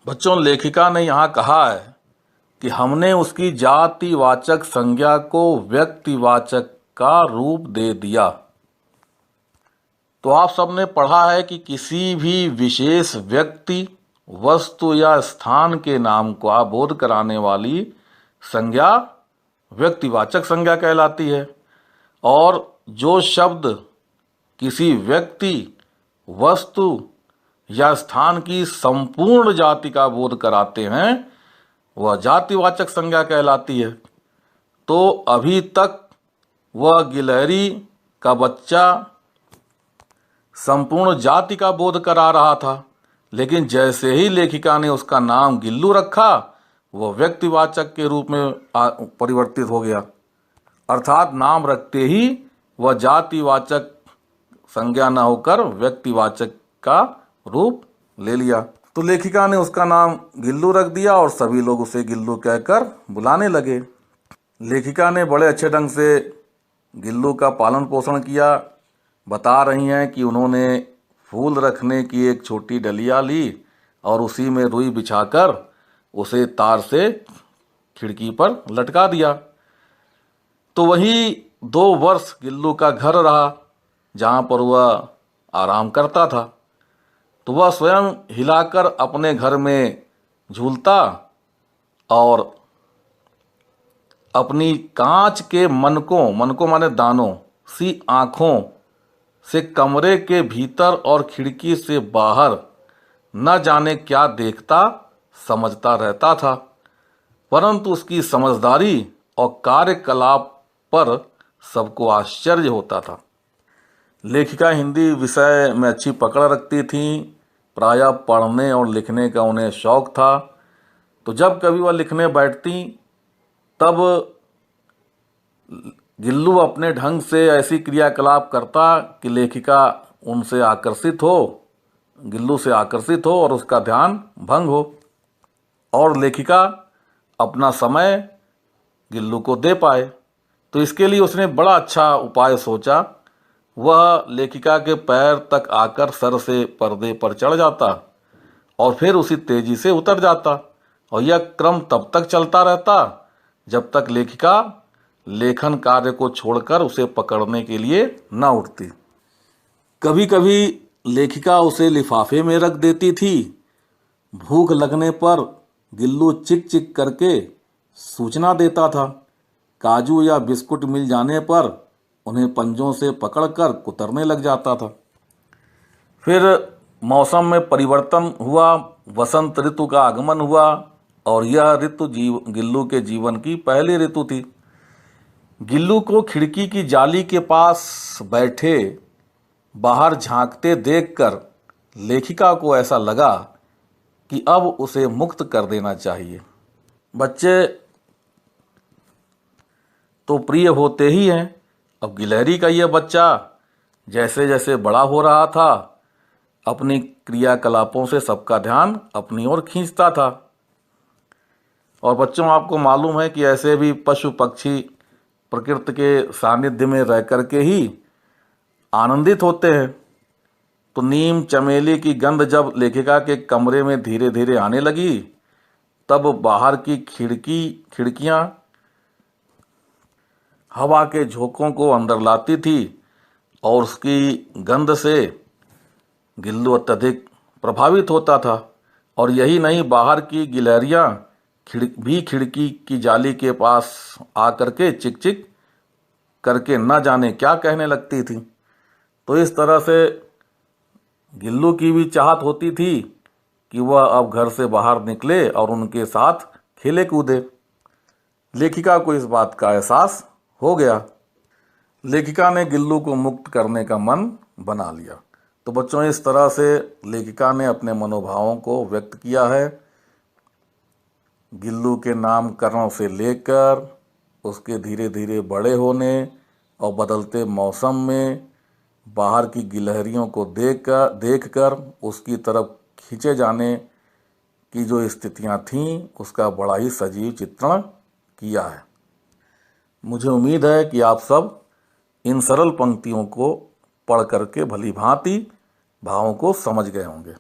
बच्चों, लेखिका ने यहाँ कहा है कि हमने उसकी जातिवाचक संज्ञा को व्यक्तिवाचक का रूप दे दिया। तो आप सबने पढ़ा है कि किसी भी विशेष व्यक्ति, वस्तु या स्थान के नाम का बोध कराने वाली संज्ञा व्यक्तिवाचक संज्ञा कहलाती है। और जो शब्द किसी व्यक्ति, वस्तु या स्थान की संपूर्ण जाति का बोध कराते हैं वह जातिवाचक संज्ञा कहलाती है। तो अभी तक वह गिलहरी का बच्चा संपूर्ण जाति का बोध करा रहा था, लेकिन जैसे ही लेखिका ने उसका नाम गिल्लू रखा वह व्यक्तिवाचक के रूप में परिवर्तित हो गया। अर्थात नाम रखते ही वह जातिवाचक संज्ञा न होकर व्यक्तिवाचक का रूप ले लिया। तो लेखिका ने उसका नाम गिल्लू रख दिया और सभी लोग उसे गिल्लू कहकर बुलाने लगे। लेखिका ने बड़े अच्छे ढंग से गिल्लू का पालन पोषण किया। बता रही हैं कि उन्होंने फूल रखने की एक छोटी डलिया ली और उसी में रुई बिछाकर उसे तार से खिड़की पर लटका दिया। तो वही 2 वर्ष गिल्लू का घर रहा जहाँ पर वह आराम करता था। तो वह स्वयं हिलाकर अपने घर में झूलता और अपनी कांच के मनकों माने दानों सी आँखों से कमरे के भीतर और खिड़की से बाहर न जाने क्या देखता समझता रहता था, परंतु उसकी समझदारी और कार्यकलाप पर सबको आश्चर्य होता था। लेखिका हिंदी विषय में अच्छी पकड़ रखती थीं। प्रायः पढ़ने और लिखने का उन्हें शौक था। तो जब कभी वह लिखने बैठती तब गिल्लू अपने ढंग से ऐसी क्रियाकलाप करता कि लेखिका उनसे आकर्षित हो, गिल्लू से आकर्षित हो और उसका ध्यान भंग हो, और लेखिका अपना समय गिल्लू को दे पाए। तो इसके लिए उसने बड़ा अच्छा उपाय सोचा। वह लेखिका के पैर तक आकर सर से पर्दे पर चढ़ जाता और फिर उसी तेजी से उतर जाता, और यह क्रम तब तक चलता रहता जब तक लेखिका लेखन कार्य को छोड़कर उसे पकड़ने के लिए न उठती। कभी कभी लेखिका उसे लिफाफे में रख देती थी। भूख लगने पर गिल्लू चिक चिक करके सूचना देता था। काजू या बिस्कुट मिल जाने पर उन्हें पंजों से पकड़कर कुतरने लग जाता था। फिर मौसम में परिवर्तन हुआ, वसंत ऋतु का आगमन हुआ, और यह ऋतु गिल्लू के जीवन की पहली ऋतु थी। गिल्लू को खिड़की की जाली के पास बैठे बाहर झांकते देखकर लेखिका को ऐसा लगा कि अब उसे मुक्त कर देना चाहिए। बच्चे तो प्रिय होते ही हैं। अब गिलहरी का यह बच्चा जैसे जैसे बड़ा हो रहा था अपनी क्रियाकलापों से सबका ध्यान अपनी ओर खींचता था। और बच्चों, आपको मालूम है कि ऐसे भी पशु पक्षी प्रकृति के सानिध्य में रह कर के ही आनंदित होते हैं। तो नीम चमेली की गंध जब लेखिका के कमरे में धीरे धीरे आने लगी तब बाहर की खिड़कियां हवा के झोंकों को अंदर लाती थी और उसकी गंध से गिल्लू अत्यधिक प्रभावित होता था। और यही नहीं, बाहर की गिलहरियां भी खिड़की की जाली के पास आकर के चिक चिक करके न जाने क्या कहने लगती थी। तो इस तरह से गिल्लू की भी चाहत होती थी कि वह अब घर से बाहर निकले और उनके साथ खेले कूदे। लेखिका को इस बात का एहसास हो गया। लेखिका ने गिल्लू को मुक्त करने का मन बना लिया। तो बच्चों, इस तरह से लेखिका ने अपने मनोभावों को व्यक्त किया है। गिल्लू के नामकरण से लेकर उसके धीरे धीरे बड़े होने और बदलते मौसम में बाहर की गिलहरियों को देखकर उसकी तरफ खींचे जाने की जो स्थितियां थीं उसका बड़ा ही सजीव चित्रण किया है। मुझे उम्मीद है कि आप सब इन सरल पंक्तियों को पढ़ करके भली भांति भावों को समझ गए होंगे।